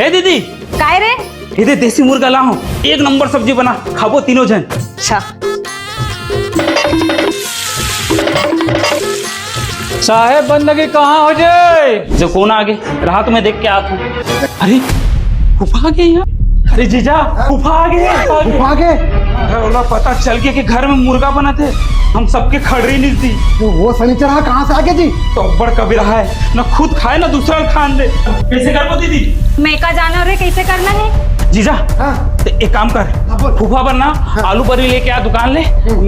ए दीदी काय रे? इधर देसी मुर्गा ला हूँ, एक नंबर सब्जी बना खाबो तीनों जन। अच्छा साहेब बंदगी कहाँ हो जाए? जो कौन आगे रहा तो मैं देख के आता हूँ। अरे फूफा आ गए यहाँ। अरे जीजा फूफा आ गए। फूफा के अरे बोला पता चल गया कि घर में मुर्गा बना थे, हम सबके खड़री नहीं दी। तो वो सनीचर कहाँ से आ गए जी? तो बड़ कभी रहा है, ना खुद खाए ना दूसरा खान दे। कैसे कर पाती दीदी? मैं का जाना रे कैसे करना है? जीजा हाँ। तो एक काम कर, बोल। फूफा बनना आलू बरी लेके आ दुकान ले,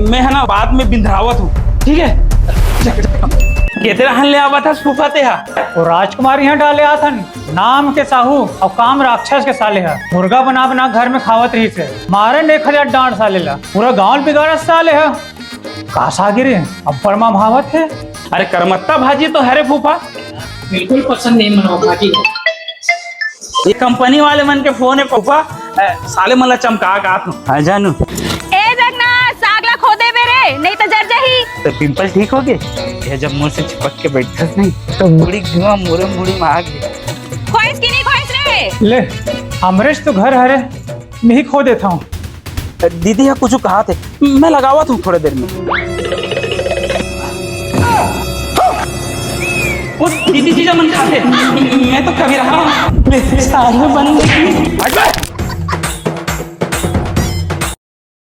मैं है ना बाद में बिंधरावत हूँ, ठीक है? कहते रहन ले आवा था फूफा ते हा। और राजकुमार यहाँ डाले आथन नाम के साहू और काम राक्षस के साले है। मुर्गा बना बना घर में खावत रही से मारे 1000 डांट साले ला, पूरा गांव बिगाड़ साले है। कासा गिरे अब बर्मा भावत है। अरे करमत्ता भाजी तो है रे फूफा, बिल्कुल पसंद नहीं मनो भाजी। ये कंपनी वाले मन के फोन है फूफा, साले मला चमका का जानू। ए जगन्नाथ सागला खो दे बेरे नहीं तो जर जाही। तो पिंपल ठीक हो गए? ये जब मुंह से चिपक के बैठा नहीं तो मुड़ी घुमा मुरे मुड़ी में आ गई। खोइस की नहीं खोइस रे? ले अमरीश तो घर हरे मैं ही खो देता हूँ। दीदी या कुछ कहा थे, मैं लगावा था थोड़ी देर में। उस दीदी जीजा मन खाते, मैं तो कभी रहा हूँ। सारे बंद